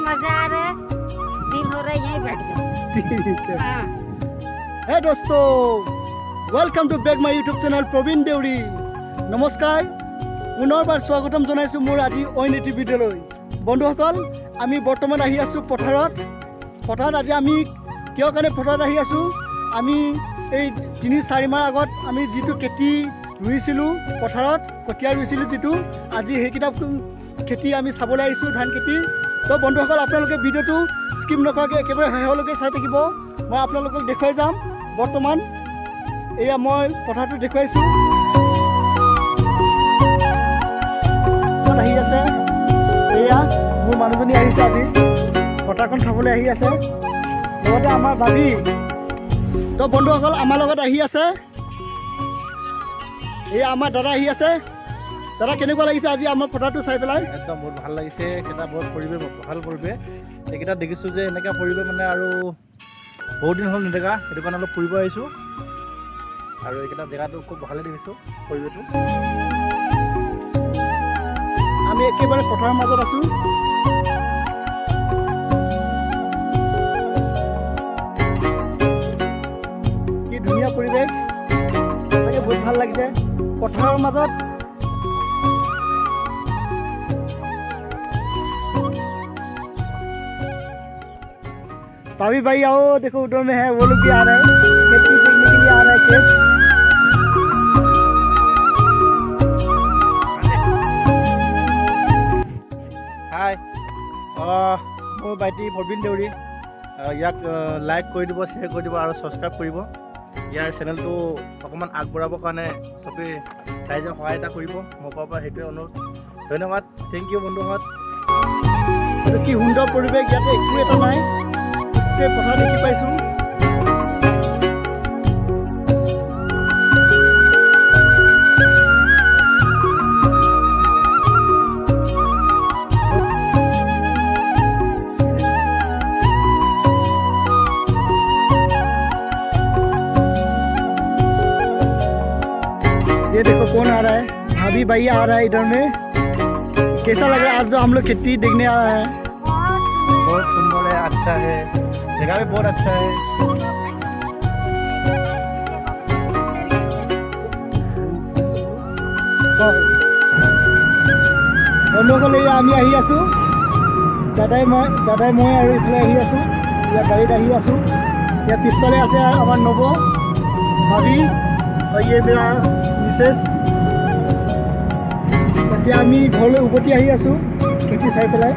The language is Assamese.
मजा आ रहा है, दिल हो रहा है यहीं बैठ जाओ। ठीक है। हाँ। हे दोस्तों, welcome to back my YouTube channel Praveen Deuri. नमस्कार, पुनर्बार स्वागतम जनाइছোঁ মোৰ আজি অইন এটি ভিডিঅ'লৈ। বন্ধুসকল, আমি বৰ্তমান আহি আছোঁ পথাৰত। আজি আমি কিয় কাৰণে পথাৰত আহি আছোঁ, আমি এই 3-4 মাহ আগত আমি যিটো খেতি ৰুইছিলোঁ পথাৰত, কঠীয়া ৰুইছিলোঁ যিটো, আজি সেইকেইটা খেতি আমি চাবলৈ আহিছোঁ, ধান খেতি। তো বন্ধুসকল, আপোনালোকে ভিডিঅ'টো স্কিপ নকৰাকৈ একেবাৰে শেষলৈকে চাই থাকিব। মই আপোনালোকক দেখুৱাই যাম। বৰ্তমান এয়া মই পথাৰটো দেখুৱাইছোঁ। আহি আছে, এয়া মোৰ মানুহজনী আহিছে আজি পথাৰখন চাবলৈ আহি আছে, লগতে আমাৰ ভাবি। তো বন্ধুসকল, আমাৰ লগত আহি আছে এয়া আমাৰ দাদা আহি আছে। দাদা, কেনেকুৱা লাগিছে আজি আমাৰ পথাৰটো চাই পেলাই? একদম বহুত ভাল লাগিছে। এইকেইটা বহুত পৰিৱেশ, ভাল পৰিৱেশ। এইকেইটা দেখিছোঁ যে এনেকৈ পৰিৱেশ মানে আৰু বহুত দিন হ'ল নেদেখা, সেইটো কাৰণে অলপ ফুৰিব আহিছোঁ। আৰু এইকেইটা জেগাটো খুব ভালে দেখিছোঁ পৰিৱেশটো। আমি একেবাৰে পথাৰৰ মাজত আছোঁ। কি ধুনীয়া পৰিৱেশ, সঁচাকৈ বহুত ভাল লাগিছে পথাৰৰ মাজত। भाभी भाई आओ, देखो उधर में है, वो लोग भी आ रहे हैं खेती देखने के लिए, आ रहे हैं खेत। হাই, মোৰ ভাইটি প্ৰবীণ দেউৰী। ইয়াক লাইক কৰি দিব, শ্বেয়াৰ কৰি দিব আৰু ছাবস্ক্ৰাইব কৰিব। ইয়াৰ চেনেলটো অকণমান আগবঢ়াবৰ কাৰণে চবেই ৰাইজে সহায় এটা কৰিব, মোৰ পৰা সেইটোৱে অনুৰোধ। ধন্যবাদ, থেংক ইউ বন্ধুহঁত। কি সুন্দৰ পৰিৱেশ, ইয়াতে একো এটা নাই, গোটেই পথাৰ দেখি পাইছোঁ। ये देखो कौन आ रहा है, भाभी भैया आ रहा है इधर में। कैसा लग रहा है आज जो हम लोग खेती देखने आ रहे हैं? बहुत सुंदर है, अच्छा है, जगह भी बहुत अच्छा है। বন্ধুসকল, এই আমি আহি আছোঁ, দাদাই মই আৰু ইফালে আহি আছোঁ, ইয়াৰ গাড়ীত আহি আছোঁ। ইয়াৰ পিছফালে আছে আমাৰ নৱ, ভাবি, ইয়ে মেৰা মিছেছ। এতিয়া আমি ঘৰলৈ উভতি আহি আছোঁ খেতি চাই পেলাই।